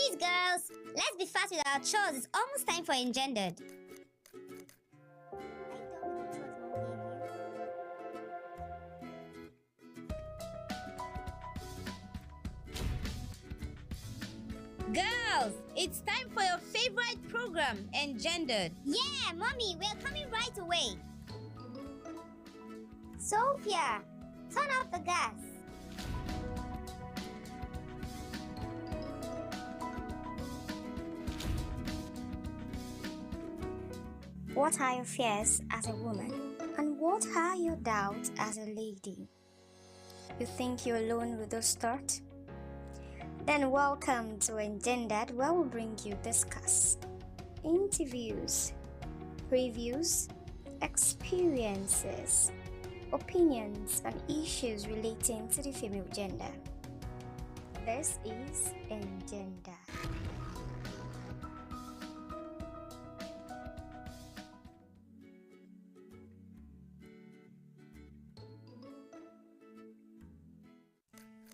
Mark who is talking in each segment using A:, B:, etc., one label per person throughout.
A: Please, girls, let's be fast with our chores. It's almost time for Engendered. Girls, it's time for your favorite program, Engendered. Yeah, Mommy, we're coming right away. Sophia, turn off the gas. What are your fears as a woman? And what are your doubts as a lady? You think you're alone with those thoughts? Then welcome to Engendered, where we'll bring you discuss, interviews, reviews, experiences, opinions on issues relating to the female gender. This is Engendered.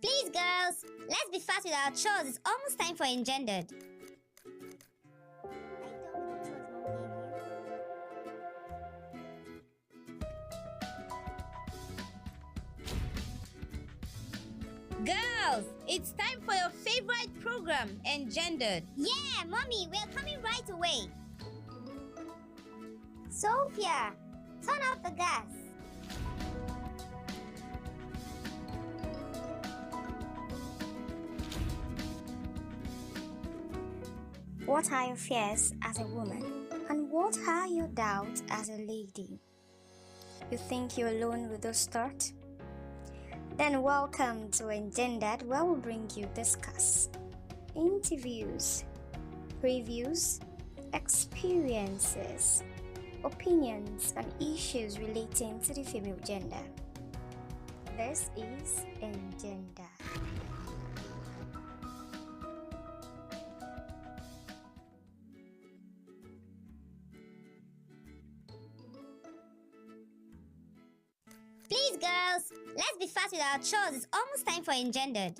A: Please, girls, let's be fast with our chores. It's almost time for Engendered. Girls, it's time for your favorite program, Engendered. Yeah, Mommy, we're coming right away. Sophia, turn off the gas. What are your fears as a woman? And what are your doubts as a lady? You think you're alone with those thoughts? Then welcome to Engendered, where we'll bring you discuss, interviews, reviews, experiences, opinions on issues relating to the female gender. This is Engendered. Please, girls, let's be fast with our chores. It's almost time for Engendered.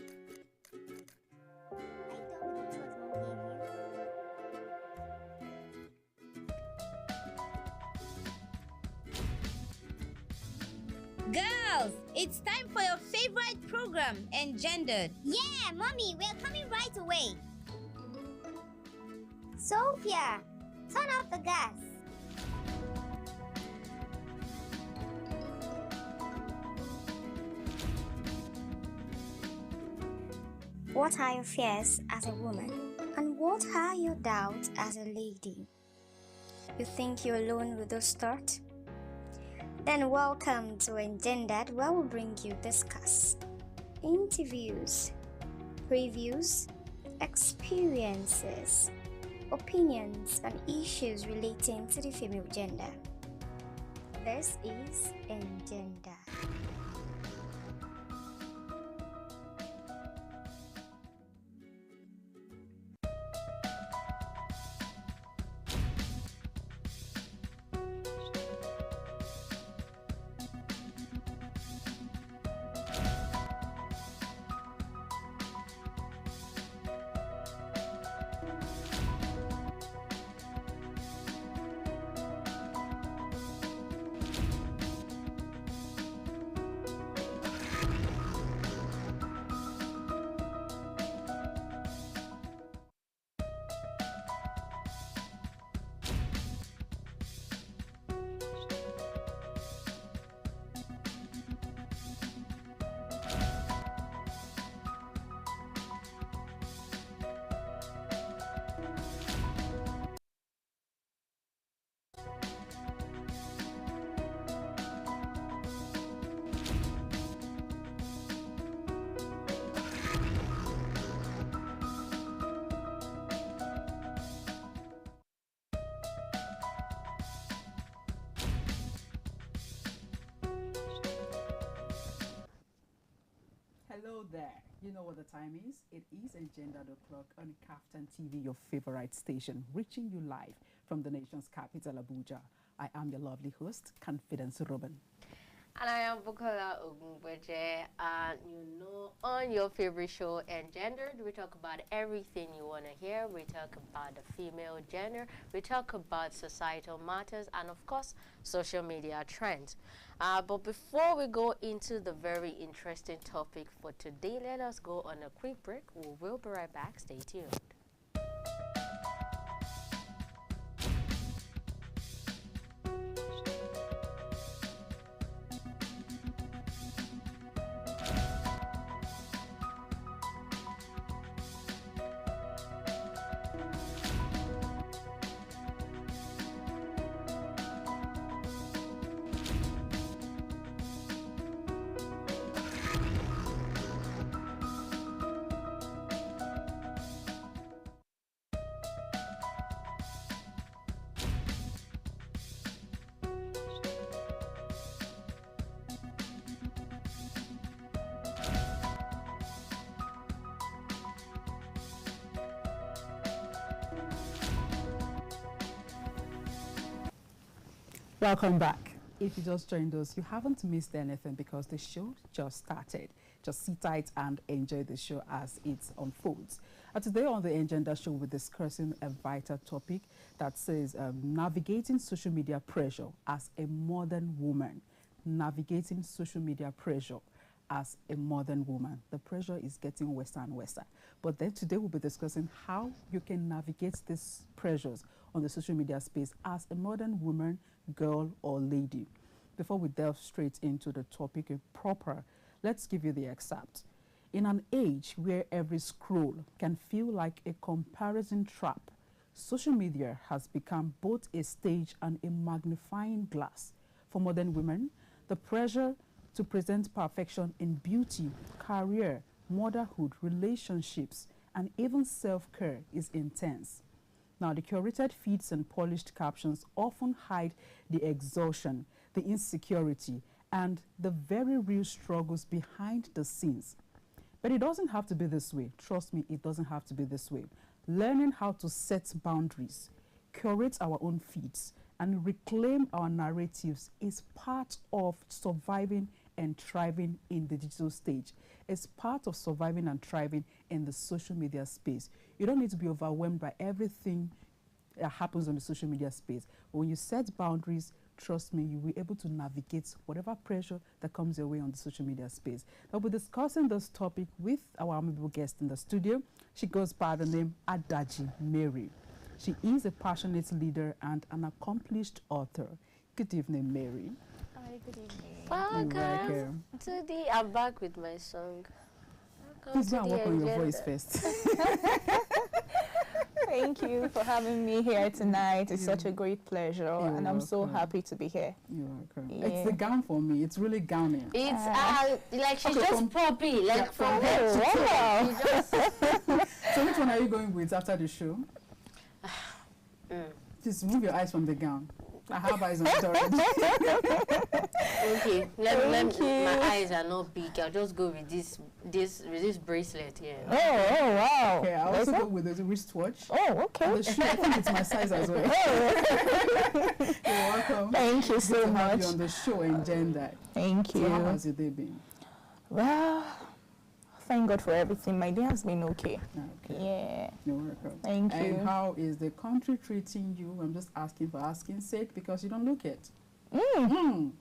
A: Girls, it's time for your favorite program, Engendered. Yeah, Mommy, we're coming right away. Sophia, turn off the gas. What are your fears as a woman? And what are your doubts as a lady? You think you're alone with those thoughts? Then welcome to Engendered, where we'll bring you discuss, interviews, reviews, experiences, opinions on issues relating to the female gender. This is Engendered.
B: Hello there. You know what the time is? It is Engendered o'clock on KAFTAN TV, your favorite station, reaching you live from the nation's capital, Abuja. I am your lovely host, Confidence Robin.
C: And I am Bukola Ogunboje, and on your favorite show, Engendered, we talk about everything you want to hear. We talk about the female gender, we talk about societal matters, and of course, social media trends. But before we go into the very interesting topic for today, let us go on a quick break. We will be right back. Stay tuned.
B: Welcome back. If you just joined us, you haven't missed anything because the show just started. Just sit tight and enjoy the show as it unfolds. Today on the Agenda Show, we're discussing a vital topic that says navigating social media pressure as a modern woman. Navigating social media pressure as a modern woman. The pressure is getting worse and worse. But then today we'll be discussing how you can navigate these pressures on the social media space as a modern woman, girl, or lady. Before we delve straight into the topic proper, let's give you the excerpt. In an age where every scroll can feel like a comparison trap, social media has become both a stage and a magnifying glass. For modern women, the pressure to present perfection in beauty, career, motherhood, relationships, and even self-care is intense. Now, the curated feeds and polished captions often hide the exhaustion, the insecurity, and the very real struggles behind the scenes. But it doesn't have to be this way. Trust me, it doesn't have to be this way. Learning how to set boundaries, curate our own feeds, and reclaim our narratives is part of surviving and thriving in the digital stage. It's part of surviving and thriving in the social media space. You don't need to be overwhelmed by everything that happens on the social media space. But when you set boundaries, trust me, you will be able to navigate whatever pressure that comes your way on the social media space. I'll be discussing this topic with our amiable guest in the studio. She goes by the name Adaji Mary. She is a passionate leader and an accomplished author. Good evening, Mary.
D: Hi, good evening.
C: Welcome. Today I'm back with my song.
B: Please go and work on your voice first.
D: Thank you for having me here tonight. It's such a great pleasure, and I'm so happy to be here.
B: You're welcome. Yeah. It's the gown for me. It's really gowning.
C: It's like she's just poppy, like from head to
B: toe. So which one are you going with after the show? Just move your eyes from the gown. I have eyes on it already.
C: Okay, my eyes are not big. I'll just go with this bracelet here.
D: Oh, wow.
B: Okay, I also go with the wristwatch.
D: Oh, okay.
B: And the shoe, I think it's my size as well. You're welcome.
D: Thank you so much.
B: Have you on the show Engendered.
D: Thank you.
B: So how has your day been?
D: Well, thank God for everything. My day has been okay.
B: Okay.
D: Yeah.
B: You're welcome.
D: Thank you.
B: And how is the country treating you? I'm just asking for asking sake because you don't look it.
D: We don't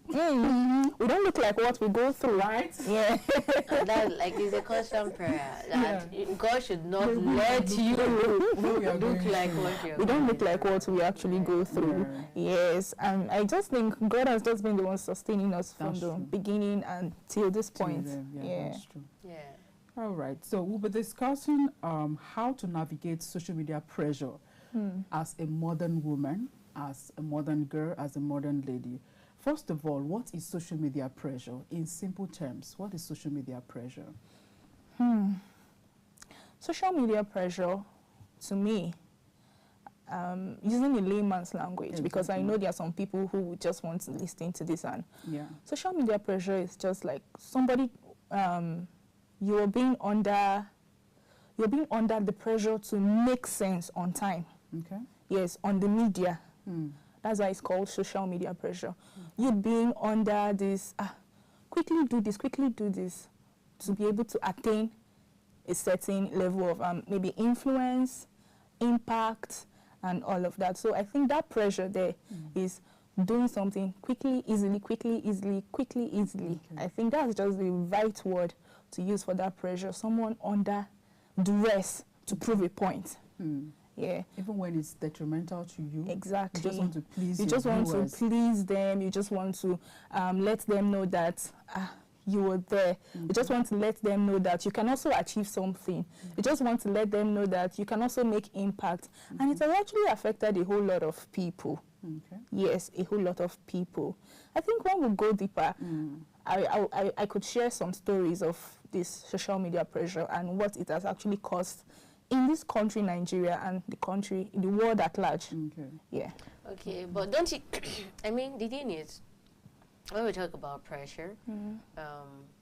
D: look like what we go through.
B: Right?
D: Yeah.
C: That like is a constant prayer that God should not let you look like what you're
D: We don't look like what we actually go through. Yes. And I just think God has just been the one sustaining us from the beginning until this point.
B: Yeah, that's true.
C: Yeah.
B: All right. So we'll be discussing how to navigate social media pressure as a modern woman, as a modern girl, as a modern lady. First of all, what is social media pressure? In simple terms, what is social media pressure?
D: Social media pressure, to me, using a layman's language, because I know there are some people who would just want to listen to this. And social media pressure is just like somebody, you're being under the pressure to make sense on time.
B: Okay.
D: Yes, on the media. That's why it's called social media pressure. You being under this, quickly do this, to be able to attain a certain level of maybe influence, impact, and all of that. So I think that pressure there is doing something quickly, easily. Okay. I think that's just the right word to use for that pressure. Someone under duress to prove a point. Yeah. Even when it's detrimental to you. Exactly. You just want to please You just want to please them. You just want to let them know that you were there. You just want to let them know that you can also achieve something. You just want to let them know that you can also make impact. And it has actually affected a whole lot of people. Yes, a whole lot of people. I think when we go deeper, I could share some stories of this social media pressure and what it has actually caused in this country, Nigeria, and the world at large. Yeah. Okay, but don't you, I mean, the thing is, when we talk about pressure,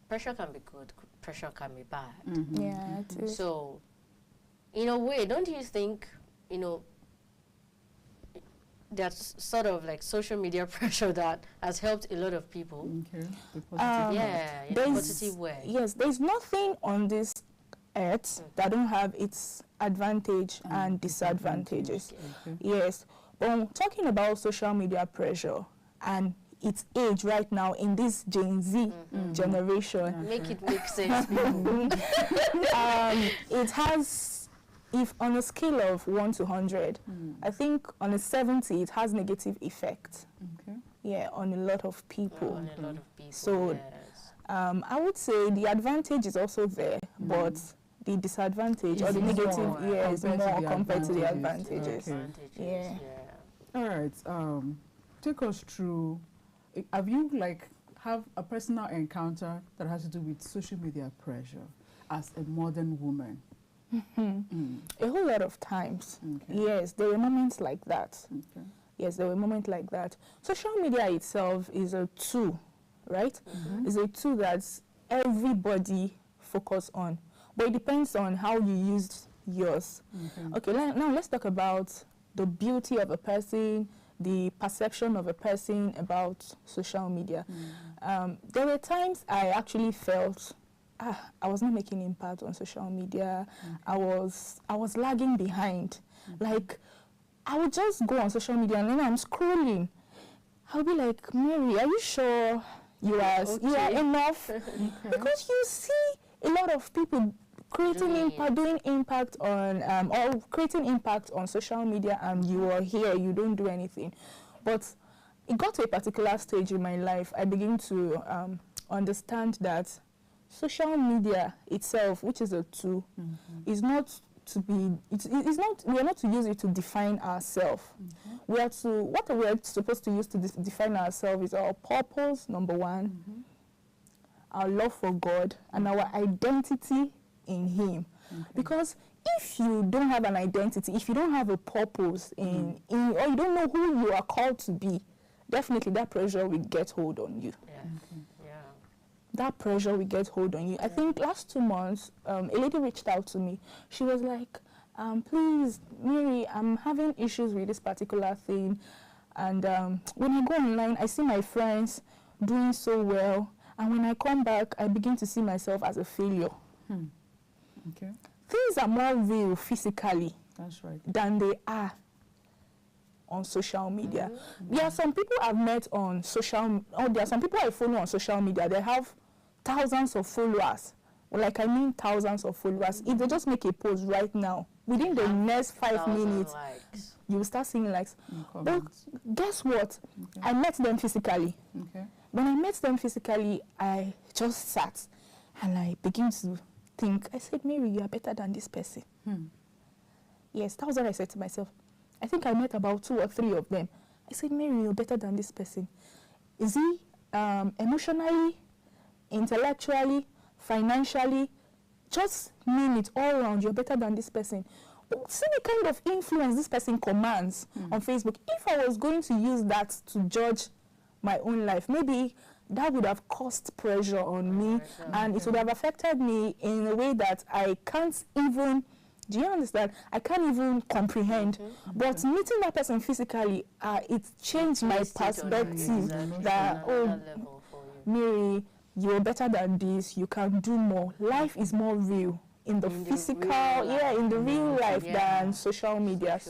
D: pressure can be good, pressure can be bad. Yeah, it is. So, in a way, don't you think, that's sort of like social media pressure that has helped a lot of people? In a positive way. Yes, there's nothing on this earth that don't have its advantage and disadvantages. Yes, but talking about social media pressure and its age right now in this Gen Z generation. Make it make sense. It has, if on a scale of 1 to 100, I think on a 70 it has negative effect. Yeah, on a lot of people. On a lot of people. So I would say the advantage is also there, but the disadvantage or the negative is more compared to the advantages. Yeah.
B: All right. Take us through. Have you have a personal encounter that has to do with social media pressure as a modern woman?
D: A whole lot of times. Yes, there were moments like that. Yes, there were moments like that. Social media itself is a tool, right? It's a tool that everybody focus on, but it depends on how you use yours. Okay, now let's talk about the beauty of a person, the perception of a person about social media. There were times I actually felt I was not making impact on social media. I was lagging behind. Like, I would just go on social media and then I'm scrolling. I'll be like, Mary, are you sure you are enough? Because you see a lot of people doing impact on or creating impact on social media, and you are here, you don't do anything. But it got to a particular stage in my life, I began to understand that social media itself, which is a tool, is not to be, we are not to use it to define ourselves. What we are supposed to use to define ourselves is our purpose, number one, our love for God, and our identity in Him. Because if you don't have an identity, if you don't have a purpose or you don't know who you are called to be, definitely that pressure will get hold on you. That pressure will get hold on you. I think last 2 months, a lady reached out to me. She was like, please, Mary, I'm having issues with this particular thing. And when I go online, I see my friends doing so well. And when I come back, I begin to see myself as a failure. Things are more real physically than they are on social media. There are some people I've met on there are some people I follow on social media. They have thousands of followers. Thousands of followers. If they just make a post right now, within the next 5 minutes, you will start seeing likes. But guess what? I met them physically. When I met them physically, I just sat and I began to think. I said, Mary, you are better than this person. Yes, that was what I said to myself. I think I met about 2 or 3 of them. I said, Mary, you're better than this person. Is he emotionally, intellectually, financially, just name it all around, you're better than this person. But see the kind of influence this person commands on Facebook. If I was going to use that to judge my own life, maybe that would have caused pressure on me, and it would have affected me in a way that I can't even, do you understand? I can't even comprehend. But meeting that person physically, it changed my perspective. That, oh, Mary, you're better than this, you can do more. Life is more real in the physical, in the real life than social media.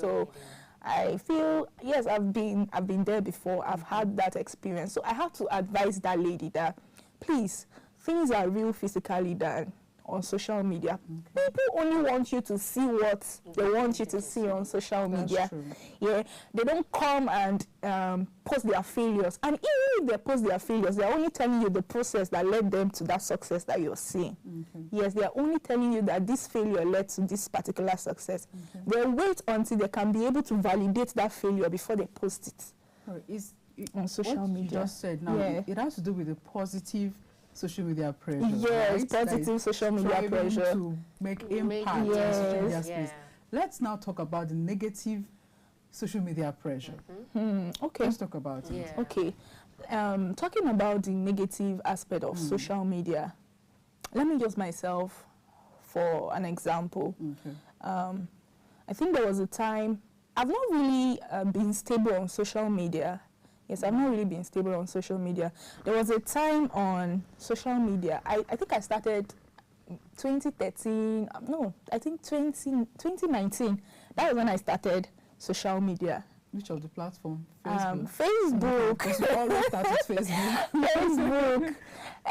D: I feel, yes, I've been there before. I've had that experience. So I have to advise that lady that, please, things are real physically than on social media. People only want you to see what they want you to see on social media. Yeah, they don't come and post their failures. And even if they post their failures, they're only telling you the process that led them to that success that you're seeing. Yes, they're only telling you that this failure led to this particular success. They wait until they can be able to validate that failure before they post it on social media.
B: You just said now, it has to do with the positive social media pressure.
D: Yes,
B: right?
D: positive social media pressure
B: to make impact in social media space. Let's now talk about the negative social media pressure.
D: Okay.
B: Let's talk about it.
D: Okay. Talking about the negative aspect of social media, let me use myself for an example. I think there was a time, I've not really been stable on social media. Yes, I've not really been stable on social media. There was a time on social media, I think I started 2013, no, I think 2019. That was when I started social media.
B: Which of the platform?
D: Facebook.
B: Because you always start with Facebook.
D: Facebook.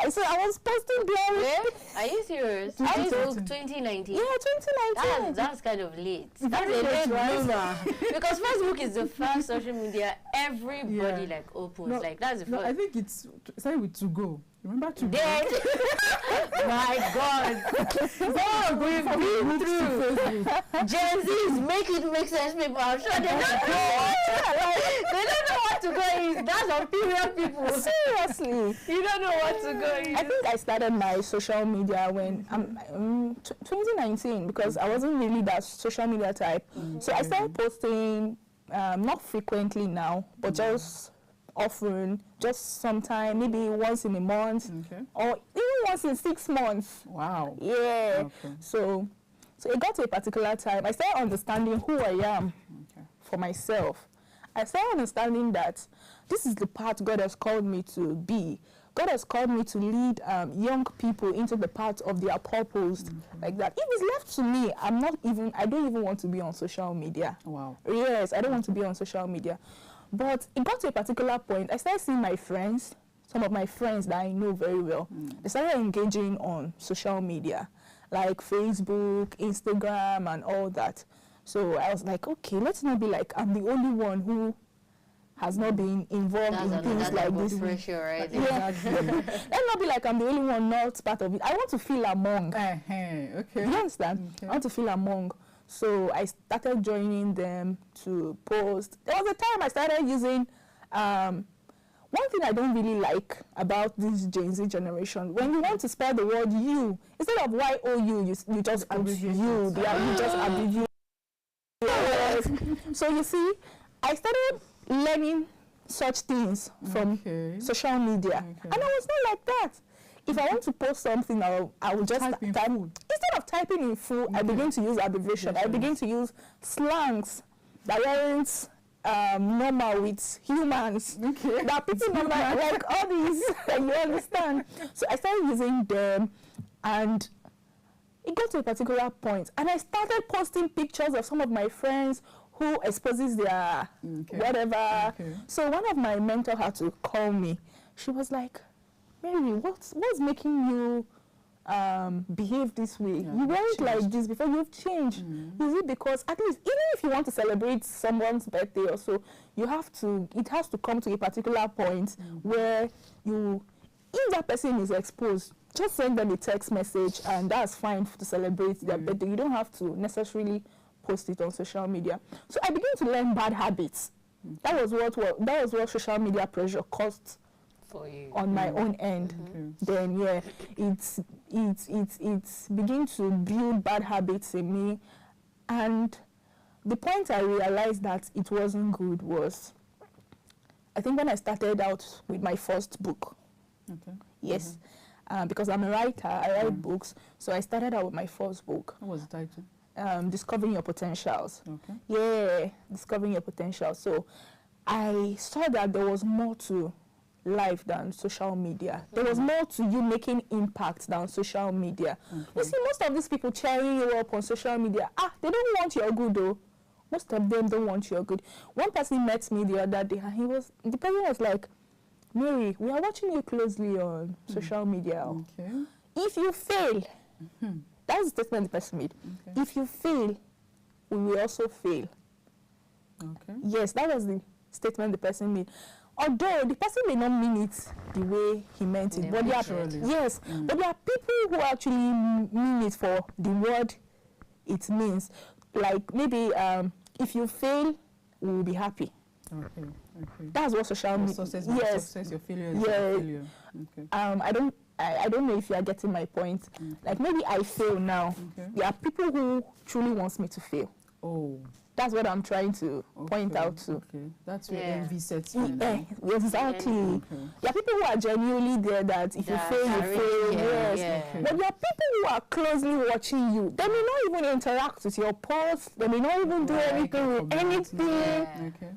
D: So I was posting there.
C: Are you serious? Facebook 2019.
D: Yeah, 2019.
C: That's kind of late. That's a late bloomer. Because Facebook is the first social media everybody like opens.
B: No,
C: like that's the first.
B: No, I think it's starting with To Go. Remember To Go?
C: My God. We've been through. Gen Z's make it make sense people. I'm sure they don't know. They don't know what To Go is. That's on period people.
D: Seriously.
C: You don't know what To Go is.
D: I think I started my social media when 2019 because I wasn't really that social media type. So I started posting not frequently now, but just often, just sometime, maybe once in a month, or even once in 6 months.
B: Wow.
D: Yeah. So it got to a particular time. I started understanding who I am for myself. I started understanding that this is the path God has called me to be. God has called me to lead young people into the path of their purpose, like that. If it's left to me, I don't even want to be on social media.
B: Wow.
D: Yes, I don't want to be on social media. But it got to a particular point. I started seeing my friends, some of my friends that I know very well. They started engaging on social media, like Facebook, Instagram, and all that. So I was like, okay, let's not be like I'm the only one who has not been involved in things like this.
C: Pressure, right?
D: Let's not be like I'm the only one not part of it. I want to feel among.
B: Okay.
D: Do you understand? I want to feel among. So I started joining them to post. There was a time I started using, one thing I don't really like about this Gen Z generation, when you want to spell the word you, instead of Y-O-U, you just put you. You just abbreviate. Yes. So you see, I started learning such things from social media. And I was not like that. If I want to post something, I will just type. Instead of typing in full, I begin to use abbreviation. I begin to use slangs that aren't normal with humans. That people normal, like all these, you understand? So I started using them, and it got to a particular point, and I started posting pictures of some of my friends who exposes their whatever. So one of my mentors had to call me. She was like, Mary, what's making you behave this way? You weren't like this before, you've changed. Is it because, at least, even if you want to celebrate someone's birthday or so, it has to come to a particular point where if that person is exposed, just send them a text message and that's fine to celebrate their birthday. You don't have to necessarily post it on social media. So I began to learn bad habits. That was what social media pressure caused for you on my own end. Then it's begin to build bad habits in me, and the point I realized that it wasn't good was, I think when I started out with my first book. Because I'm a writer, I write books, so I started out with my first book.
B: What was the title?
D: Discovering Your Potentials. Discovering Your Potentials. So I saw that there was more to life than social media. There was more to you making impact than social media. You see, most of these people cheering you up on social media, they don't want your good though. Most of them don't want your good. One person met me the other day and the person was like, Mary, we are watching you closely on social media.
B: Okay.
D: If you fail, that's the statement the person made. Okay. If you fail, we will also fail.
B: Okay.
D: Yes, that was the statement the person made. Although the person may not mean it the way he meant it, but there are, but there are people who actually mean it for the word it means. Like maybe if you fail, we will be happy.
B: Okay. Okay.
D: That's what social media.
B: Success, your failure is failure. Okay.
D: I don't know if you are getting my point.
B: Okay.
D: Like maybe I fail now. Okay. There are people who truly wants me to fail.
B: Oh.
D: That's what I'm trying to point out to.
B: Okay. That's where envy sets in.
D: Exactly. Okay. There are people who are genuinely there that if you fail, you fail. Yes. Okay. But there are people who are closely watching you. They may not even interact with your posts. They may not even do anything with anything.
B: Okay.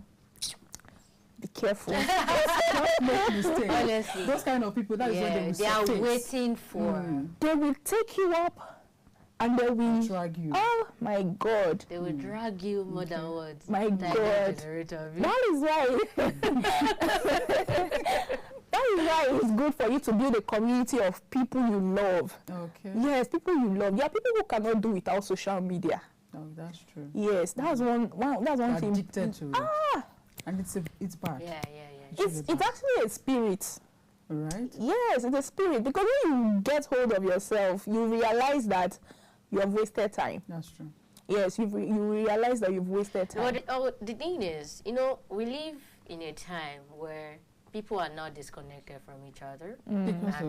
D: Be careful.
B: Don't make mistakes.
C: Honestly.
B: Those kind of people, that is what
C: they are waiting for.
D: They will take you up and they will
B: drag you.
D: Oh my God.
C: They will drag you more than words.
D: My God. That is why it's good for you to build a community of people you love.
B: Okay.
D: Yes, people you love. There are people who cannot do without social media.
B: Oh, that's true.
D: Yes, that's one thing.
B: Addicted to it. And it's bad.
C: Yeah.
D: It's actually a spirit.
B: Right?
D: Yes, it's a spirit. Because when you get hold of yourself, you realize that you have wasted time.
B: That's true.
D: Yes, you realize that you've wasted time.
C: The thing is, we live in a time where people are not disconnected from each other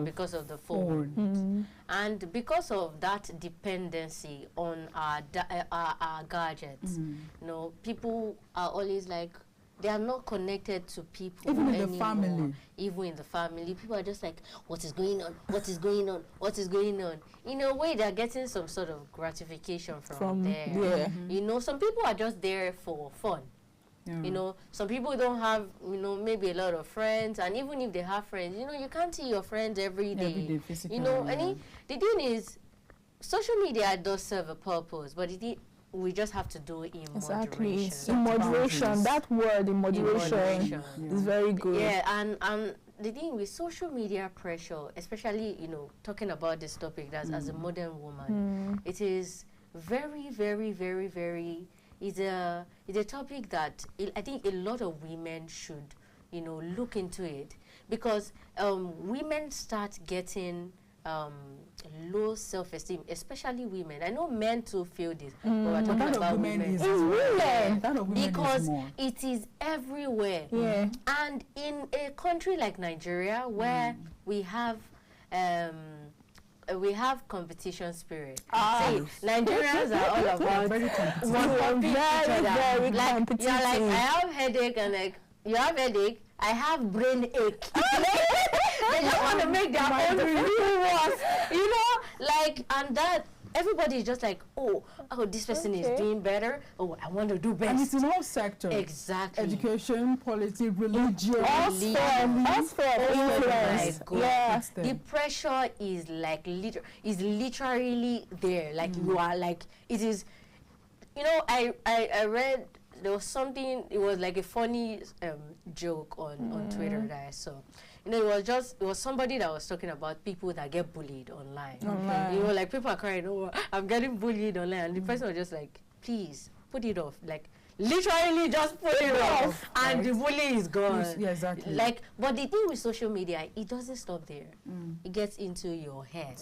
C: because of the phone. And because of that dependency on our gadgets, people are always like, they are not connected to people
B: even
C: anymore.
B: In the family.
C: Even in the family, people are just like, what is going on? What is going on? What is going on? In a way, they're getting some sort of gratification from there.
D: Yeah.
C: Some people are just there for fun. Yeah. Some people don't have, maybe a lot of friends, and even if they have friends, you can't see your friends every day.
B: Every day physically.
C: The thing is, social media does serve a purpose, but we just have to do it in moderation.
D: In moderation. That word, in moderation, is very good.
C: Yeah, and the thing with social media pressure, especially, talking about this topic as a modern woman, it is very, very, very, very, it's a topic that I think a lot of women should, look into it, because women start getting low self-esteem, especially women. I know men too feel this, but we're talking about women. Because it is everywhere. Yeah. And in a country like Nigeria, where we have competition spirit. See, Nigerians are all about very competitive. You're like, I have headache, and like, you have headache, I have brain ache. They just want to make their own really worse, and that everybody is just like, oh, this person is doing better. Oh, I want to do better.
B: And it's in all sectors.
C: Exactly.
B: Education, politics, religion.
D: All influence.
C: Yeah. The pressure is like literally there. Like you are like, it is. I read. There was something, it was like a funny joke on Twitter that I saw. It was somebody that was talking about people that get bullied online. Like people are crying, oh, I'm getting bullied online. And the person was just like, please, put it off. Like, literally just put it off. And the bully is gone.
B: Yeah, exactly.
C: But the thing with social media, it doesn't stop there. It gets into your head.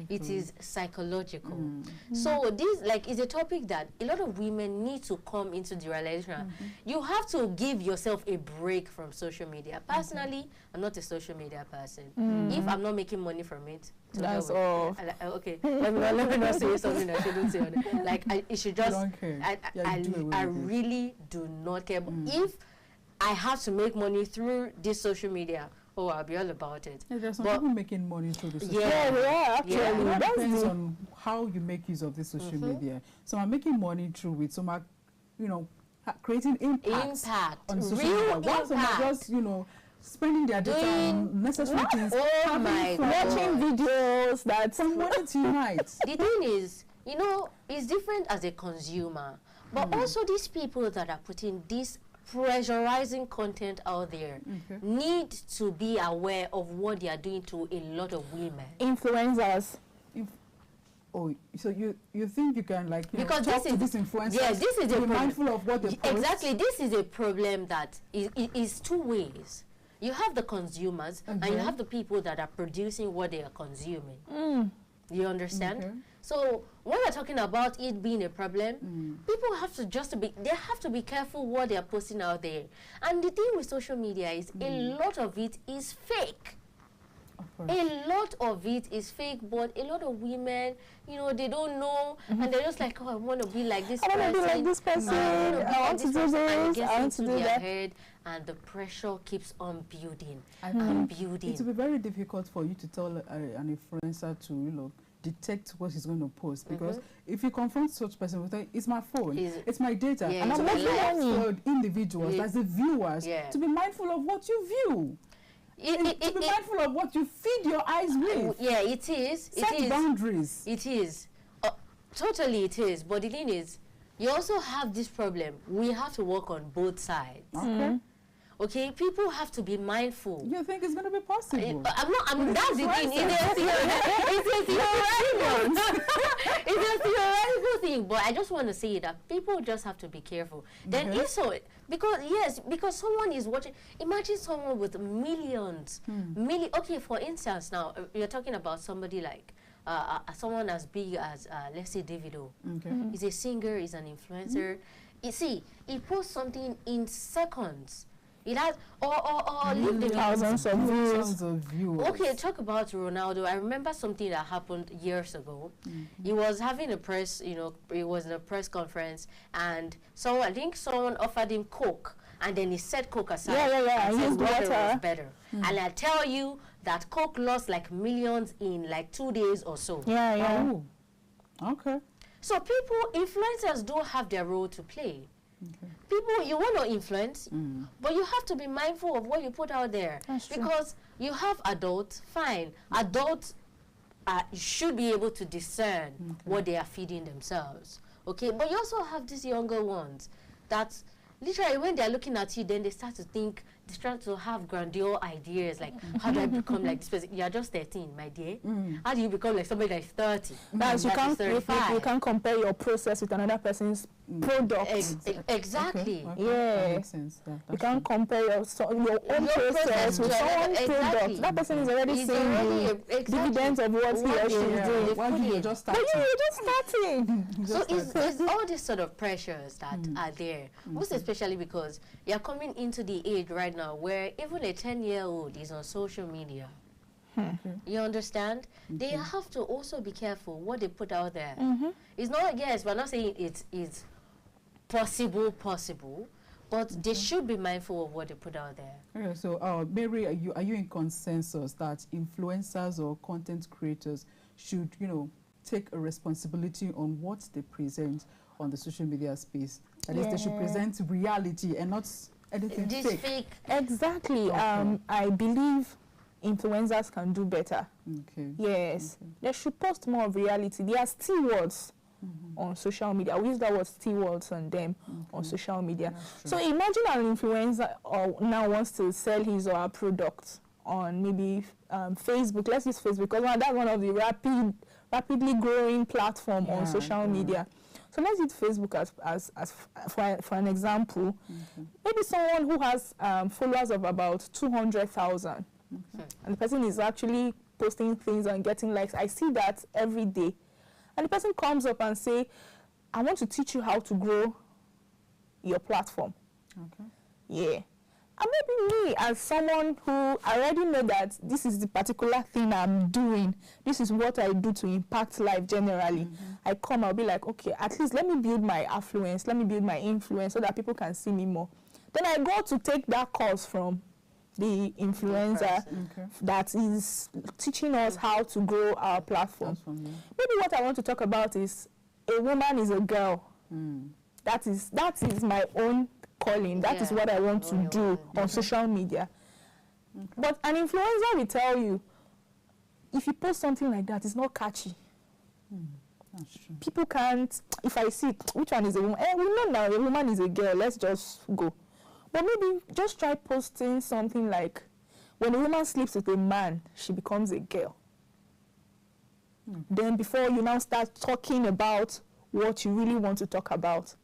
C: It is psychological. So this, is a topic that a lot of women need to come into the realization. You have to give yourself a break from social media. Personally, I'm not a social media person. If I'm not making money from it,
D: that's all.
C: Okay, let me not say something I shouldn't say. It should just. I really do not care. But if I have to make money through this social media, I'll be all about it.
B: Yeah, there's some people making money through the social media.
D: Actually.
B: It depends on how you make use of this social media. Some are making money through it. Some are, creating impact on social media. Some are just, spending their data on necessary things.
C: Oh my God.
D: Watching videos that
B: from morning to night.
C: The thing is, you know, it's different as a consumer, but also these people that are putting this pressurizing content out there need to be aware of what they are doing to a lot of women.
D: Influencers.
B: Oh, so you think you can like
C: because
B: talk to this influencer?
C: Yeah, this is a
B: be mindful of what they post.
C: Exactly, this is a problem that is two ways. You have the consumers and you have the people that are producing what they are consuming. You understand? So when we're talking about it being a problem, people have to they have to be careful what they are posting out there. And the thing with social media is a lot of it is fake. A lot of it is fake, but a lot of women, you know, they don't know, and they're just like, oh, I want to be like this person.
D: I want to be like this person. I want to do this. I want to do that.
C: Head, and the pressure keeps on building and building.
B: It will be very difficult for you to tell an influencer to, you know, detect what he's going to post, because if you confront such person with it's my phone, it's my data, and I'm making money for individuals, as the viewers, to be mindful of what you view. To be mindful of what you feed your eyes with.
C: Yeah, it is.
B: Set boundaries.
C: It is. Totally it is. But the thing is, you also have this problem. We have to work on both sides. Okay, people have to be mindful.
B: You think it's going to be possible?
C: That's the thing. It's a theoretical thing, but I just want to say that people just have to be careful. Then also, because someone is watching, imagine someone with millions, okay, for instance, now, you're talking about somebody like, someone as big as, let's say, Davido. He's a singer, he's an influencer. You see, he posts something in seconds. It has, leave the
D: thousands of views.
C: Okay, talk about Ronaldo. I remember something that happened years ago. He was having a press, you know, it was in a press conference, and I think someone offered him Coke, and then he set Coke aside.
D: Yeah.
C: And said water was better. And I tell you that Coke lost like millions in like 2 days or so.
D: Yeah.
B: Oh. Okay.
C: So influencers do have their role to play. People, you want to influence, but you have to be mindful of what you put out there. Because you have adults, fine. Adults should be able to discern what they are feeding themselves. Okay, but you also have these younger ones that literally when they're looking at you, then they start to think, they start to have grandiose ideas like, how do I become like this person? You're just 13, my dear. How do you become like somebody that's 30?
D: You can't compare your process with another person's product.
C: Exactly.
B: Okay.
D: Yeah.
B: That makes sense.
D: You can't compare your own process with someone's product. That person is already seeing the dividends of what he or she is doing.
B: While you're just starting.
D: But you're just starting.
C: So it's all these sort of pressures that are there, most especially because you're coming into the age right now where even a 10-year-old is on social media. You understand? They have to also be careful what they put out there. It's not, yes, we're not saying it's possible, but they should be mindful of what they put out there.
B: Okay, so Mary, are you in consensus that influencers or content creators should, you know, take a responsibility on what they present on the social media space? That is, they should present reality and not anything fake.
D: Exactly. I believe influencers can do better. Yes. They should post more of reality. There are still words on social media. We use that word still words on them on social media. So imagine an influencer now wants to sell his or her product on maybe Facebook. Let's use Facebook because that's one of the rapidly growing platform on social media. So let's use Facebook as for an example. Maybe someone who has followers of about 200,000, and the person is actually posting things and getting likes. I see that every day. And the person comes up and say, I want to teach you how to grow your platform. Yeah. And maybe me, as someone who I already know that this is the particular thing I'm doing, this is what I do to impact life generally. I come, I'll be like, okay, at least let me build my affluence, let me build my influence so that people can see me more. Then I go to take that course from the influencer that is teaching us how to grow our platform. Maybe what I want to talk about is a woman is a girl. That is my own calling. That is what I want to do on social media. But an influencer will tell you, if you post something like that, it's not catchy.
B: That's true.
D: People can't, if I see which one is a woman, we know now a woman is a girl, let's just go. But maybe just try posting something like, when a woman sleeps with a man, she becomes a girl. Then before you now start talking about what you really want to talk about.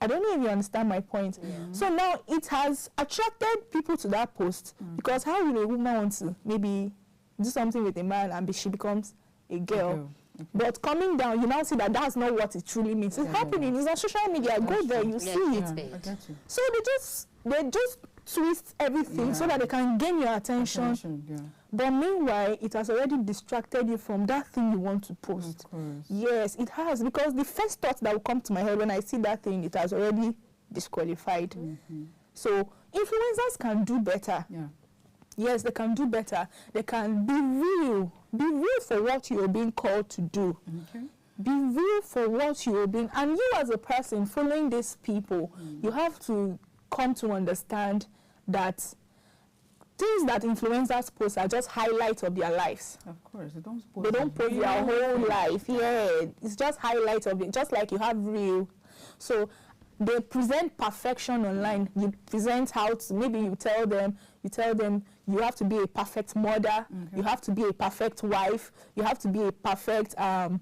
D: I don't know if you understand my point. So now it has attracted people to that post, because how will a woman want to maybe do something with a man and she becomes a girl? But coming down, you now see that that's not what it truly means. It's happening. It's on social media. Go there, you see it. So they just twist everything so that they can gain your attention. But meanwhile, it has already distracted you from that thing you want to post. Yes, it has, because the first thought that will come to my head when I see that thing, it has already disqualified. So influencers can do better. Yes, they can do better. They can be real. Be real for what you're being called to do. Be real for what you're being. And you as a person following these people, you have to come to understand that things that influencers post are just highlights of their lives.
B: Of course, they don't
D: post their whole life. Yeah, it's just highlights of it. Just like you have real. So they present perfection online. You present how to, maybe you tell them you have to be a perfect mother, you have to be a perfect wife, you have to be a perfect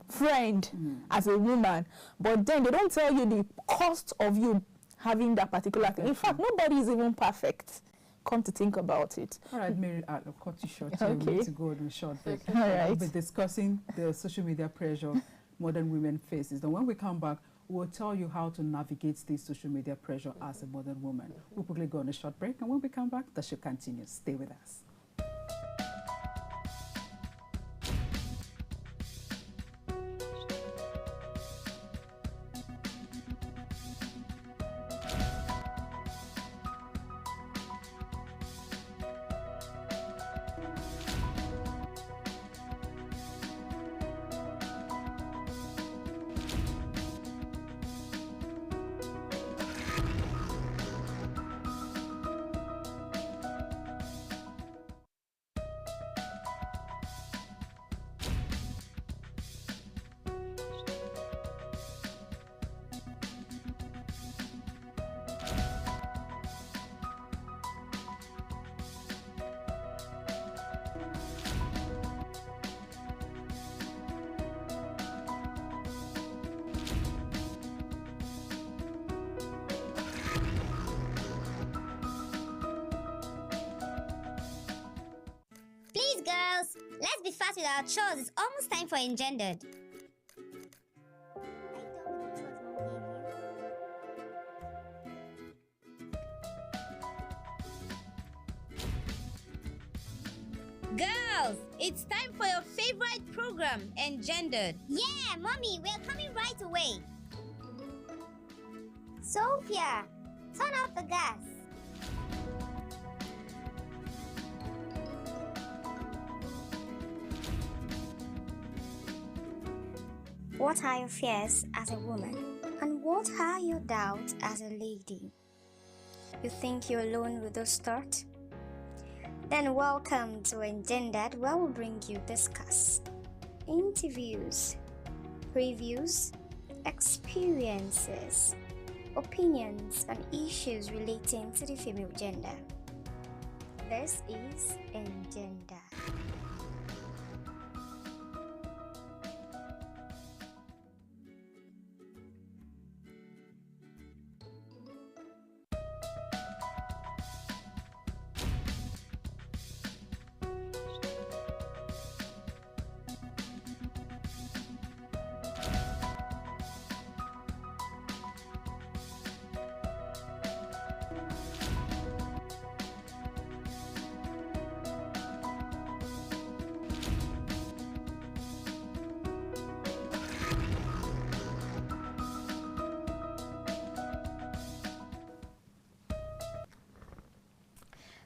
D: friend as a woman. But then they don't tell you the cost of you having that particular thing. In fact, nobody is even perfect. Come to think about it.
B: All right, Mary, I'll cut you short. We need to go on a short break.
D: All right.
B: We'll be discussing the social media pressure modern women faces. Then when we come back, we'll tell you how to navigate this social media pressure as a modern woman. We'll quickly go on a short break, and when we come back, the show continues. Stay with us.
A: Girls, let's be fast with our chores. It's almost time for Engendered. Girls, it's time for your favorite program, Engendered. Yeah, Mommy, we're coming right away. Sophia, turn off the gas. What are your fears as a woman? And what are your doubts as a lady? You think you're alone with those thoughts? Then welcome to Engendered, where we'll bring you discuss, interviews, previews, experiences, opinions, and issues relating to the female gender. This is Engendered.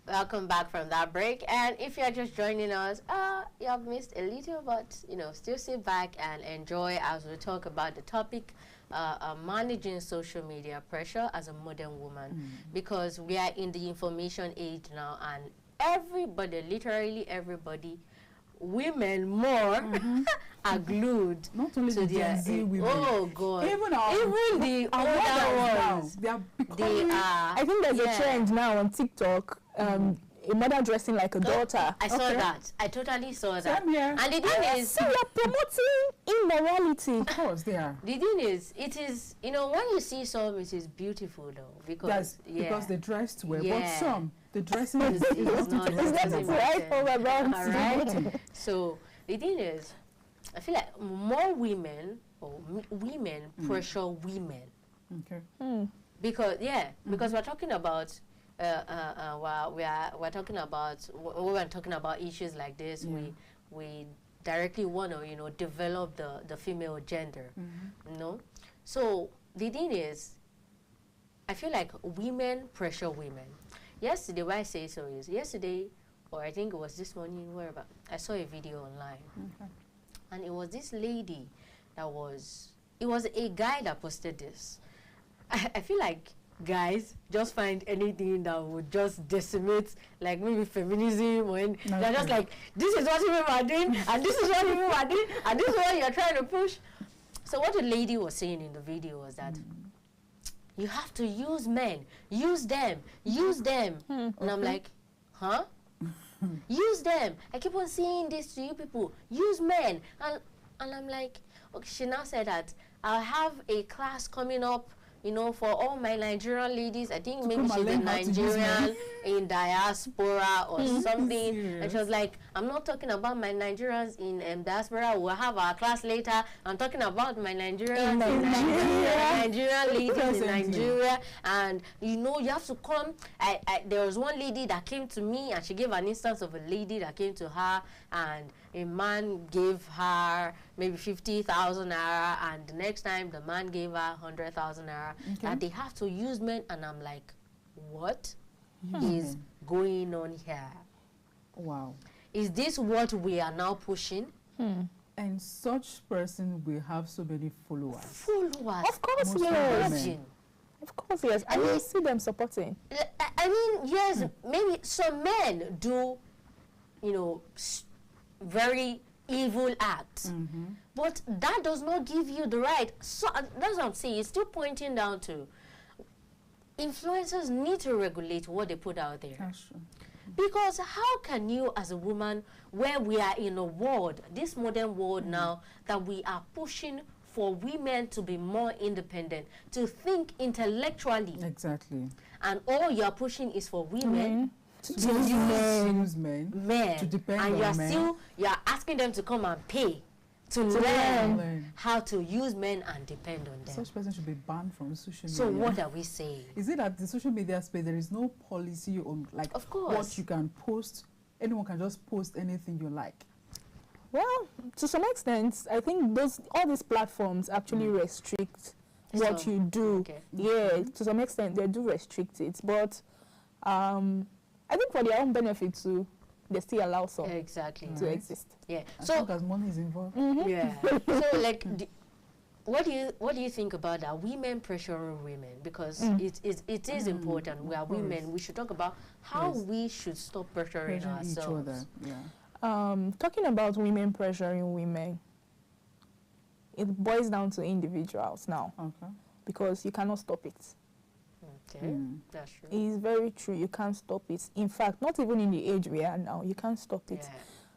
C: Welcome back from that break, and if you're just joining us, you have missed a little, but still sit back and enjoy as we talk about the topic managing social media pressure as a modern woman, because we are in the information age now, and everybody, literally everybody, women more are glued
B: not only
C: to
B: the Gen Z women.
C: Oh God!
B: Even
C: the older ones,
B: they are
C: they are.
D: I think there's a trend now on TikTok. A mother dressing like a daughter.
C: I saw that. I totally saw that.
B: Same here.
C: And the thing is,
D: so you're promoting immorality.
B: Of course, they are.
C: The thing is, it is, you know, when you see some, it is beautiful though, because
B: because they dressed well.
C: Yeah.
B: But some, the dressing is
C: not
D: right over about.
C: all right. So the thing is, I feel like more women or women pressure women.
B: Okay.
C: Because because we're talking about we're talking about when we're talking about issues like this, we directly want to, you know, develop the female gender, you know. So the thing is, I feel like women pressure women. Yesterday, why I say so is yesterday, or I think it was this morning, wherever I saw a video online, and it was this lady that it was a guy that posted this. I feel like guys just find anything that would just decimate, like maybe feminism, or they're just like, this is what women are doing, and this is what women are doing, and this is what you're trying to push. So what the lady was saying in the video was that you have to use men, use them. And I'm like, huh? Use them. I keep on saying this to you people. Use men. And I'm like, okay, she now said that I'll have a class coming up, you know, for all my Nigerian ladies. I think maybe she's a Nigerian in diaspora or something. And she was like, I'm not talking about my Nigerians in diaspora. We'll have our class later. I'm talking about my Nigerians Nigerian ladies in Nigeria. And, you know, you have to come. There was one lady that came to me, and she gave an instance of a lady that came to her, and a man gave her maybe 50,000 naira, and the next time the man gave her 100,000 naira. That they have to use men, and I'm like, what is going on here?
B: Wow.
C: Is this what we are now pushing?
B: And such person will have so many followers.
D: Of course, yes. Of course, yes. I mean, see them supporting.
C: I mean, yes, maybe some men do, you know, very evil acts. But that does not give you the right. So that's what I'm saying. It's still pointing down to influencers need to regulate what they put out there.
B: That's true.
C: Because how can you as a woman, where we are in a world, this modern world now, that we are pushing for women to be more independent, to think intellectually.
B: Exactly.
C: And all you're pushing is for women
B: to use men to depend
C: and
B: on men.
C: You're asking them to come and pay to learn how to use men and depend on them.
B: Such person should be banned from social media.
C: So what are we saying?
B: Is it that the social media space, there is no policy on, like,
C: of course,
B: what you can post? Anyone can just post anything you like.
D: Well, to some extent, I think all these platforms actually restrict what you do.
C: Okay.
D: Yeah, to some extent, they do restrict it. But I think for their own benefit too, they still allow some to exist.
C: Yeah.
B: So as money is involved.
C: Yeah. So like, what do you think about that? Women pressuring women, because it is important. We are women. We should talk about how we should stop pressuring ourselves.
B: Each other. Yeah.
D: Talking about women pressuring women, it boils down to individuals now. Okay. Because you cannot stop it.
C: Okay, that's true.
D: It's very true. You can't stop it. In fact, not even in the age we are now, you can't stop it.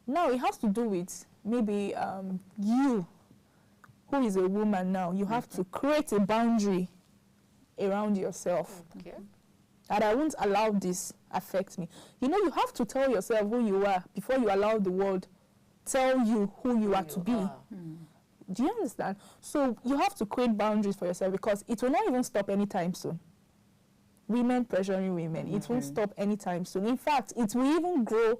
D: Now, it has to do with maybe you, who is a woman now, you have to create a boundary around yourself.
C: Okay.
D: And I won't allow this affect me. You know, you have to tell yourself who you are before you allow the world tell you who you are to be. Do you understand? So you have to create boundaries for yourself, because it will not even stop anytime soon. Women pressuring women, it won't stop anytime soon. In fact, it will even grow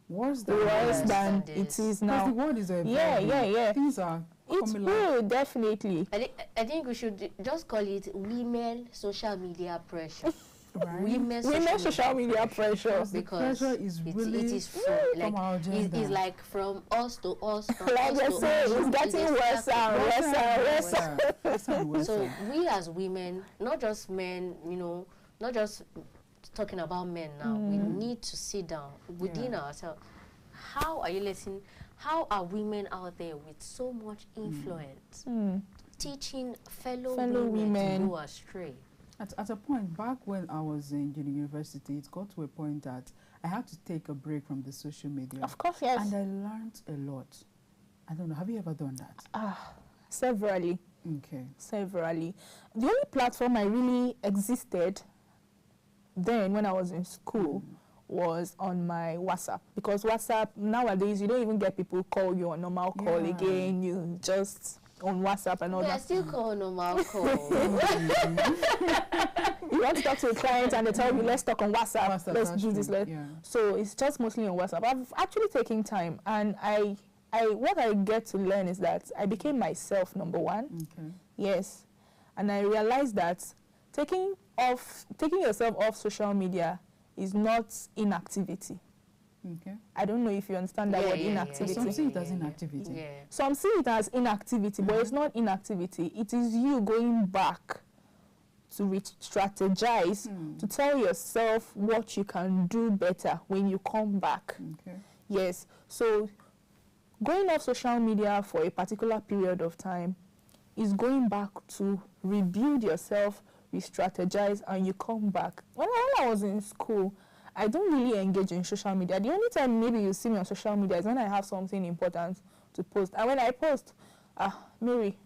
D: worse than it is now.
B: Because the world is
D: yeah.
B: Things are
D: it will, definitely.
C: I think we should just call it women social media pressure.
D: Right. Women social media pressure.
C: Because
B: the pressure is really
C: it is from our agenda. It's like from us to us.
D: Like I say, it's getting worse and worse.
C: So we as women, not just men, you know, not just talking about men now, we need to sit down within ourselves. How are you listening? How are women out there with so much influence teaching fellow women to go astray?
B: At a point, back when I was in university, it got to a point that I had to take a break from the social media.
D: Of course, yes.
B: And I learned a lot. I don't know, have you ever done that?
D: Severally.
B: Okay.
D: Severally. The only platform I really existed then when I was in school was on my WhatsApp, because WhatsApp nowadays you don't even get people call you on normal call again. You just on WhatsApp and all that.
C: Still call normal call.
D: You want to talk to a client and they tell you, let's talk on WhatsApp. Let's do this. So it's just mostly on WhatsApp. I've actually taken time, and what I get to learn is that I became myself, number one.
B: Okay.
D: Yes, and I realized that taking yourself off social media is not inactivity.
B: Okay.
D: I don't know if you understand that word, inactivity.
B: Some see it as inactivity.
D: Some see it as inactivity, but it's not inactivity. It is you going back to strategize, to tell yourself what you can do better when you come back.
B: Okay.
D: Yes. So going off social media for a particular period of time is going back to rebuild yourself, re-strategize, and you come back. When I was in school, I don't really engage in social media. The only time maybe you see me on social media is when I have something important to post. And when I post, Mary,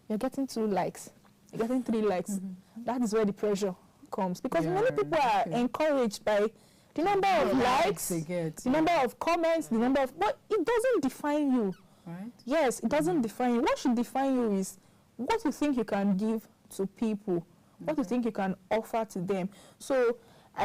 D: you're getting 2 likes, you're getting 3 likes. That is where the pressure comes. Because many people are encouraged by the number of likes, the number of comments, the number of... But it doesn't define you.
B: Right?
D: Yes, it doesn't define you. What should define you is what you think you can give to people, what you think you can offer to them. So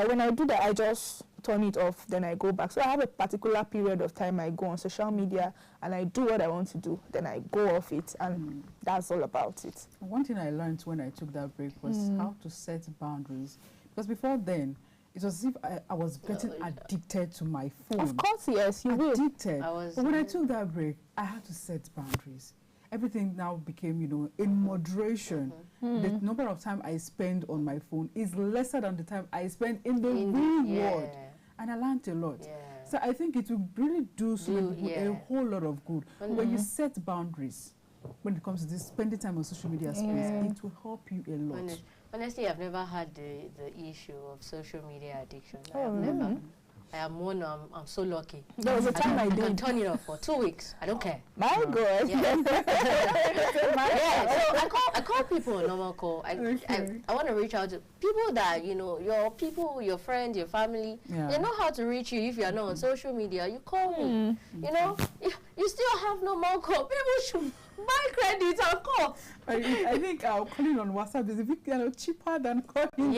D: when I do that, I just turn it off, then I go back. So I have a particular period of time I go on social media and I do what I want to do, then I go off it, and that's all about it.
B: One thing I learned when I took that break was how to set boundaries. Because before then, it was as if I was getting addicted to my phone.
D: Of course, yes, you will.
B: Addicted. But when I took that break, I had to set boundaries. Everything now became, in moderation. The number of time I spend on my phone is lesser than the time I spend in the real world. And I learned a lot. So I think it will really do a whole lot of good. When you set boundaries, when it comes to this spending time on social media space, it will help you a lot.
C: Honestly, I've never had the issue of social media addiction. I've never. I am one. I'm so lucky.
D: There was a time I
C: can turn it off for 2 weeks. I don't care.
D: My God.
C: So I call people on normal call. I want to reach out to people that your friends, your family. They know how to reach you if you are not on social media. You call me. You still have normal call. People should buy credit and call.
B: I think calling on WhatsApp is a bit cheaper than calling.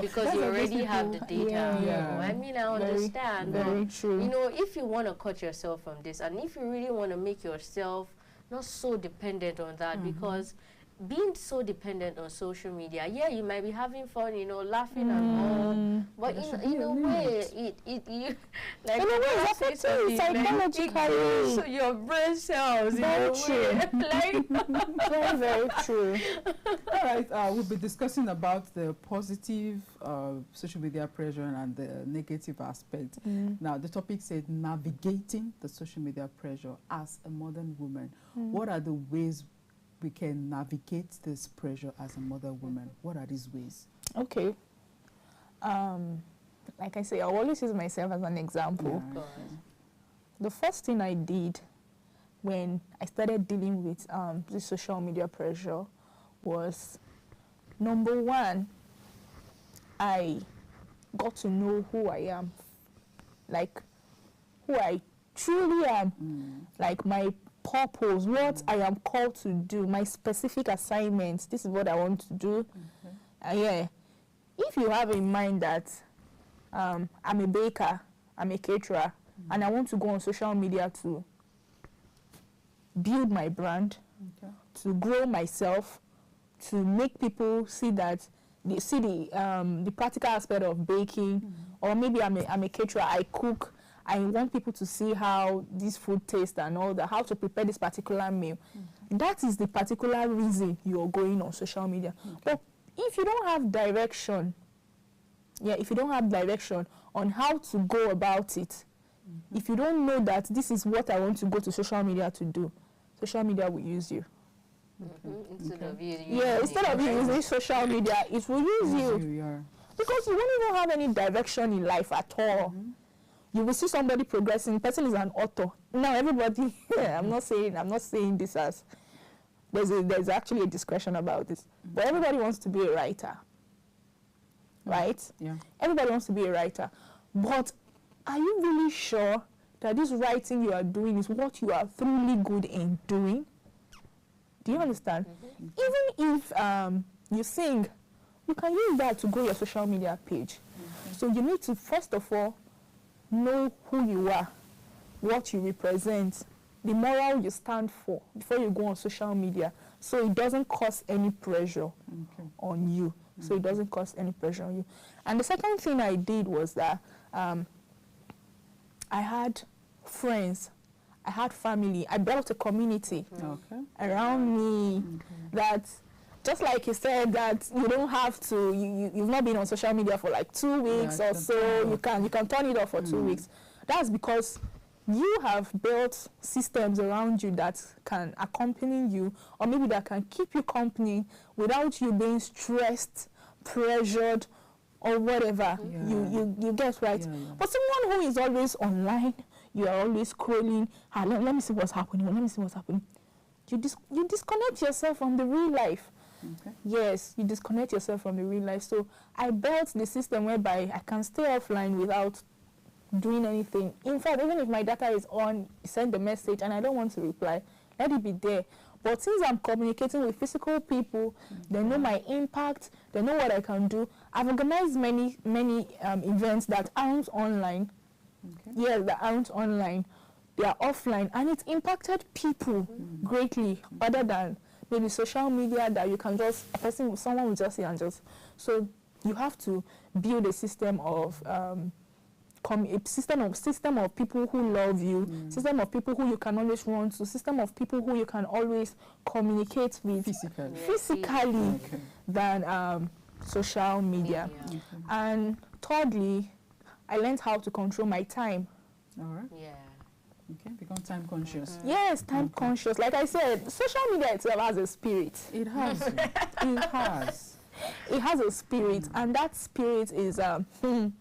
C: Because you already have the data. I mean, I understand.
D: Very true.
C: If you want to cut yourself from this, and if you really want to make yourself not so dependent on that, because being so dependent on social media, you might be having fun, laughing and all, but in a way, you like
D: in a way, it's affecting psychologically.
C: So your brain cells,
D: very true. Very, very true.
B: All right, we'll be discussing about the positive social media pressure and the negative aspect. Now, the topic said navigating the social media pressure as a modern woman. What are the ways we can navigate this pressure as a mother woman? What are these ways?
D: Okay. Like I say, I always use myself as an example. The first thing I did when I started dealing with the social media pressure was, number one, I got to know who I am, like who I truly am, like my purpose, what I am called to do, my specific assignments. This is what I want to do. If you have in mind that I'm a baker, I'm a caterer, and I want to go on social media to build my brand, to grow myself, to make people see that they see the practical aspect of baking, or maybe I'm a caterer, I cook. I want people to see how this food tastes and all that, how to prepare this particular meal. That is the particular reason you're going on social media. But if you don't have direction, Yeah, if you don't have direction on how to go about it, if you don't know that this is what I want to go to social media to do, social media will use you.
C: Instead of you
D: instead of you using social media, it will use you. Because you won't even have any direction in life at all. You will see somebody progressing. The person is an author. Now everybody, I'm not saying this as there's actually a discussion about this. But everybody wants to be a writer. Right?
B: Yeah.
D: Everybody wants to be a writer. But are you really sure that this writing you are doing is what you are truly good in doing? Do you understand? Even if you sing, you can use that to grow your social media page. So you need to, first of all, know who you are, what you represent, the moral you stand for before you go on social media, so it doesn't cause any pressure on you. So it doesn't cause any pressure on you. And the second thing I did was that I had friends, I had family, I built a community around me that, just like you said, that you don't have to, you've not been on social media for like 2 weeks or so, you can turn it off for 2 weeks. That's because you have built systems around you that can accompany you, or maybe that can keep you company without you being stressed, pressured, or whatever. You get right. But someone who is always online, you are always scrolling, let me see what's happening, let me see what's happening. You disconnect yourself from the real life. Yes, you disconnect yourself from the real life. So I built the system whereby I can stay offline without doing anything. In fact, even if my data is on, send the message and I don't want to reply, let it be there. But since I'm communicating with physical people, they know my impact, they know what I can do. I've organized many events that aren't online. Yes, that aren't online. They are offline, and it impacted people greatly, other than maybe social media that you can just, someone will just say and just. So you have to build a system of system of people who love you, system of people who you can always run to, system of people who you can always communicate with physically than social media. And thirdly, I learned how to control my time.
B: All right.
C: Yeah.
B: Okay, become time conscious.
D: Yes, time conscious. Like I said, social media itself has a spirit.
B: It has. It has.
D: It has a spirit, and that spirit is,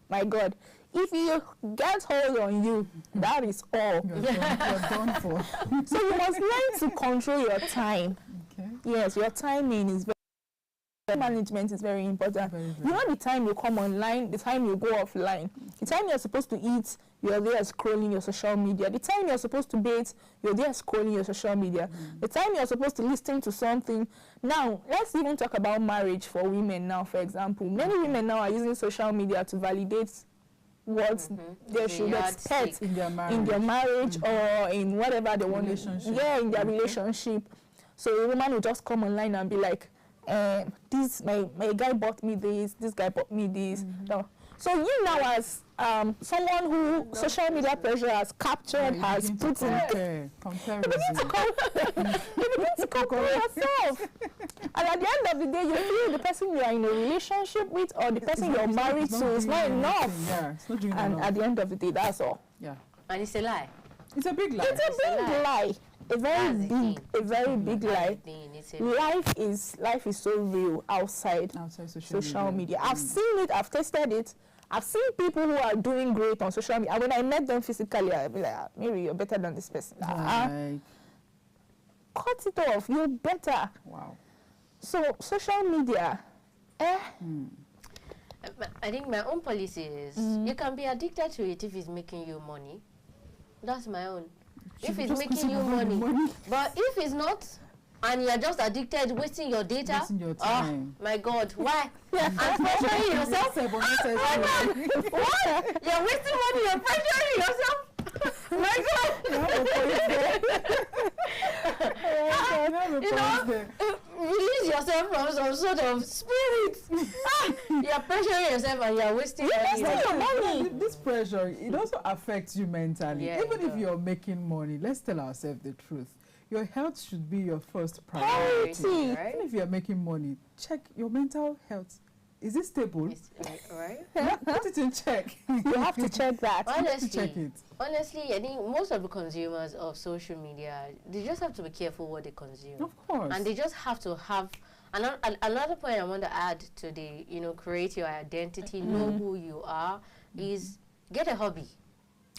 D: my God, if you get hold on you, that is all.
B: You're done for.
D: So you must learn to control your time.
B: Okay.
D: Yes, your timing is very management is very important. You know, the time you come online, the time you go offline, the time you're supposed to eat, you're there scrolling your social media. The time you're supposed to bathe, you're there scrolling your social media. The time you're supposed to listen to something. Now, let's even talk about marriage for women now, for example. Many women now are using social media to validate what they should expect
B: in their
D: marriage or in whatever they want to. Yeah, in their relationship. So a woman will just come online and be like, my guy bought me this guy bought me this. No. So you now, as someone who social media pressure has captured, has put in, you begin to compare yourself. And at the end of the day, you feel the person you are in a relationship with or the person you're married to is not enough. And at the end of the day, that's all.
B: Yeah.
C: And it's a lie.
B: It's a big lie.
D: It's a big lie. A very big lie. Life is so real outside social media. I've seen it, I've tested it. I've seen people who are doing great on social media. And when I met them physically, I'll be like, maybe you're better than this person. Cut it off, you're better.
B: Wow.
D: So social media,
C: I think my own policy is you can be addicted to it if it's making you money. That's my own. If it's making you money. But if it's not, and you're just addicted, wasting your data,
B: wasting your time.
C: Oh my God, why? And pressuring yourself. What? You're wasting money, you're pressuring yourself. My God. Release yourself from some sort of spirit. You're pressuring yourself and you're wasting your money.
B: This pressure, it also affects you mentally.
C: Yeah,
B: even if you're making money, let's tell ourselves the truth. Your health should be your first priority.
C: Right?
B: Even if you're making money, check your mental health. Is it stable?
C: Right?
B: Put it in check.
D: You have to check that.
C: Honestly, I think most of the consumers of social media, they just have to be careful what they consume.
B: Of course.
C: And they just have to have another point I want to add to the, create your identity, know who you are, is get a hobby.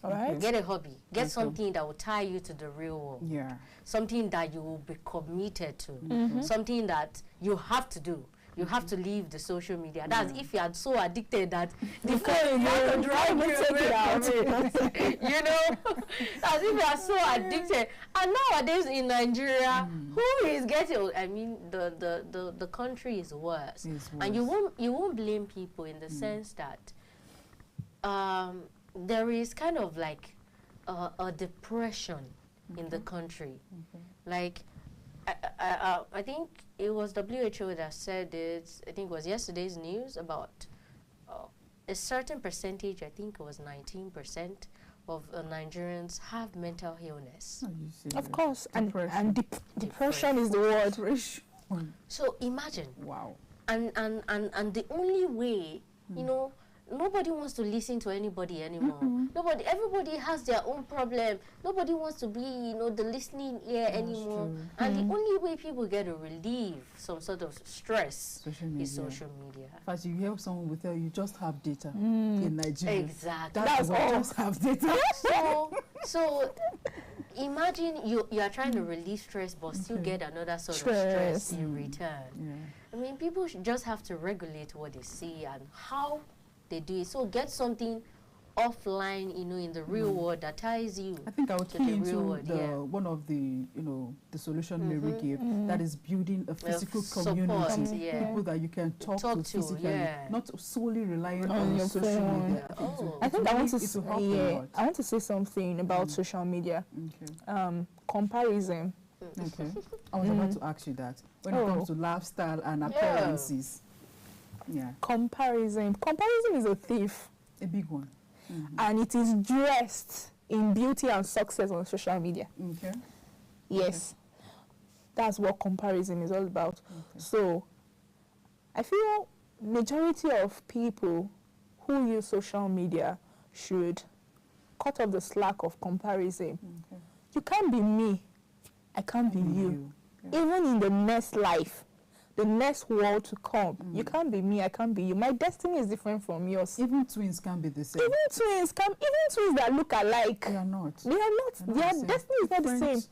D: All right.
C: Get a hobby. Get something that will tie you to the real world.
B: Yeah.
C: Something that you will be committed to. Something that you have to do. You have to leave the social media. That's if you are so addicted that the phone you drive you away from it. That's if you are so addicted. And nowadays in Nigeria, who is getting? I mean, the country is worse. And you won't blame people in the sense that there is kind of like a depression in the country. Like, I think it was WHO that said it. I think it was yesterday's news about a certain percentage, I think it was 19% of Nigerians have mental illness.
D: Of course, depression. Depression is the word.
C: So imagine.
B: Wow.
C: And the only way, nobody wants to listen to anybody anymore. Everybody has their own problem. Nobody wants to be, the listening ear anymore. And the only way people get to relieve some sort of stress is social media.
B: As you hear someone will tell you, just have data in Nigeria.
C: Exactly.
B: That's all. Just have data.
C: So imagine you are trying to relieve stress, but still get another sort of stress in return. I mean, people should just have to regulate what they see and how they do it. So get something offline, in the real world that ties you.
B: I think I would key into one of the, the solution Mary gave, that is building a physical community. People that you can talk to physically, not solely relying on your social media.
D: I think I want to say something about social media. Comparison.
B: Okay. I was about to ask you that. When it comes to lifestyle and appearances.
D: Comparison is a thief,
B: a big one,
D: and it is dressed in beauty and success on social media. Yes, that's what comparison is all about. So I feel majority of people who use social media should cut off the slack of comparison. You can't be me, I can't be you. Even in the next life, the next world to come, you can't be me, I can't be you. My destiny is different from yours.
B: Even twins can't be the same.
D: Even twins that look alike.
B: They are not.
D: Their destiny is not the same.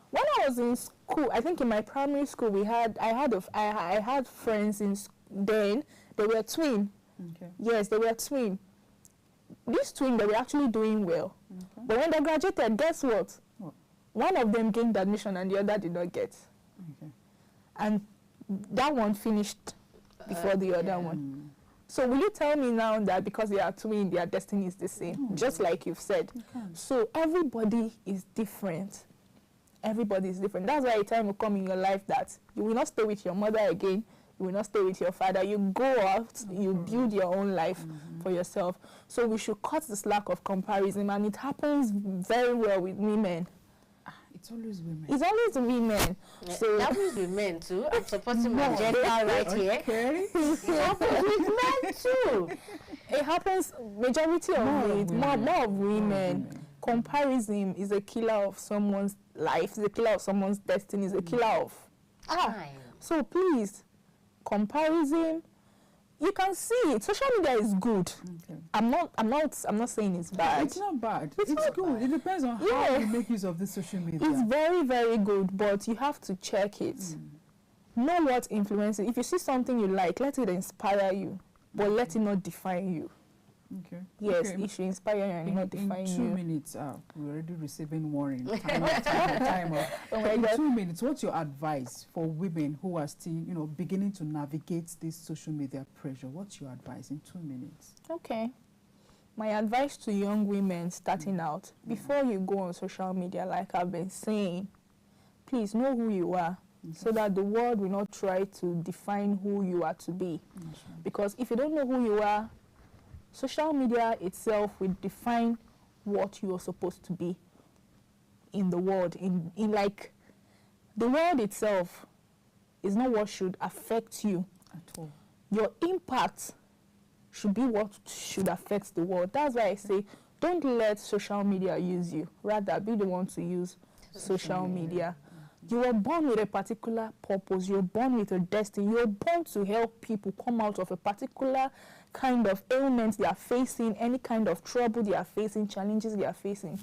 D: When I was in school, I think in my primary school, I had friends then. They were twin. Yes, they were twin. These twins, they were actually doing well. But when they graduated, guess what? One of them gained admission and the other did not get. And that one finished before the other one. So will you tell me now that because they are twins, their destiny is the same? Just like you've said. So everybody is different. Everybody is different. That's why a time will come in your life that you will not stay with your mother again. You will not stay with your father. You go out, you build your own life for yourself. So we should cut the slack of comparison, and it happens very well with women.
B: It's always women.
D: It's always women.
C: So that was with men too. I'm supporting my gender right here. It happens with men too.
D: It happens majority of more of women. Comparison is a killer of someone's life. It's a killer of someone's destiny. It's a killer of time. So please, comparison. You can see it. Social media is good. I'm not saying it's bad.
B: It's not bad. It's good. It depends on how you make use of the social media.
D: It's very, very good, but you have to check it. Know what influences. If you see something you like, let it inspire you, but let it not define you. Yes, it should inspire you and not define you.
B: In 2 minutes, we're already receiving warning. Time off. In 2 minutes, what's your advice for women who are still, beginning to navigate this social media pressure? What's your advice in 2 minutes?
D: Okay. My advice to young women starting out, before you go on social media, like I've been saying, please know who you are, so that the world will not try to define who you are to be. Because if you don't know who you are, social media itself will define what you're supposed to be in the world. In like, the world itself is not what should affect you.
B: At all.
D: your impact should be what should affect the world. That's why I say, don't let social media use you. Rather, be the one to use social media. You were born with a particular purpose. You're born with a destiny. You're born to help people come out of a particular kind of ailment they are facing, any kind of trouble they are facing, challenges they are facing.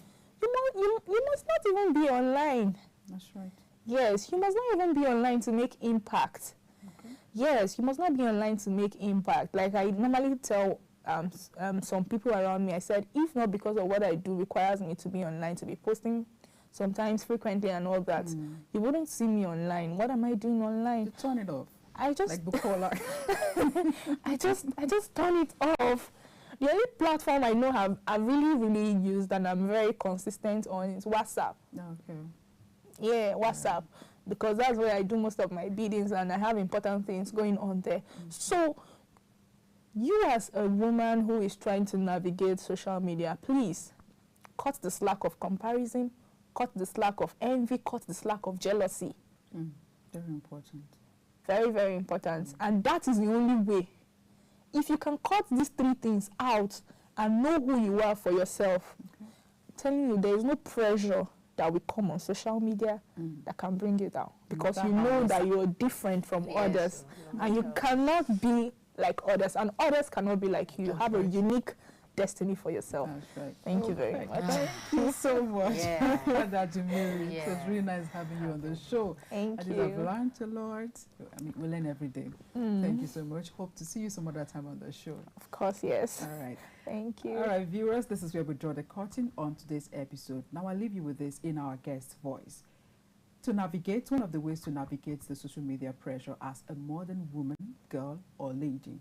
D: You must not even be online.
B: That's right.
D: Yes, you must not even be online to make impact. Okay. Yes, you must not be online to make impact. Like I normally tell some people around me, I said, if not because of what I do requires me to be online, to be posting sometimes frequently and all that, you wouldn't see me online. What am I doing online?
B: You turn it off.
D: I just
B: like Bukola.
D: I just turn it off. The only platform I know I've really used and I'm very consistent on is WhatsApp.
B: Okay.
D: Yeah, WhatsApp, because that's where I do most of my biddings and I have important things going on there. So you as a woman who is trying to navigate social media, please cut the slack of comparison, cut the slack of envy, cut the slack of jealousy.
B: Very important.
D: Very, very important. And that is the only way. If you can cut these three things out and know who you are for yourself, I'm telling you, there is no pressure that will come on social media that can bring you down. Because you know that you're different from others. And you cannot be like others. And others cannot be like you. You have a unique destiny for yourself.
B: That's right.
D: Thank you very much.
B: Thank you so much for that, Mary.
C: Yeah.
B: It was really nice having you on the show.
D: Thank you.
B: I've learned a lot. I mean, we learn every day. Thank you so much. Hope to see you some other time on the show.
D: Of course, yes.
B: All right.
D: Thank you.
B: All right, viewers, this is where we draw the curtain on today's episode. Now, I'll leave you with this in our guest's voice. To navigate, one of the ways to navigate the social media pressure as a modern woman, girl, or lady,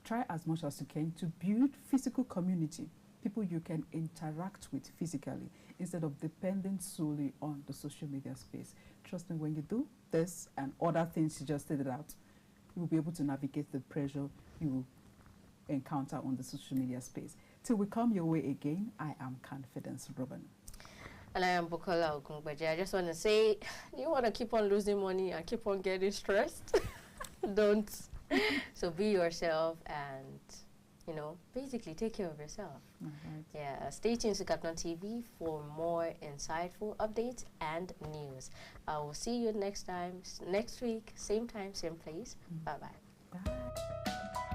B: try as much as you can to build physical community, people you can interact with physically, instead of depending solely on the social media space. Trust me, when you do this and other things you just stated out, you will be able to navigate the pressure you encounter on the social media space. Till we come your way again, I am Confidence Robin.
C: And I am Bukola Ogungbeje. I just want to say, you want to keep on losing money and keep on getting stressed? Don't. So be yourself and, you know, basically take care of yourself. Yeah, stay tuned to KAFTAN TV for more insightful updates and news. I will see you next week, same time, same place. Bye-bye.
B: Bye.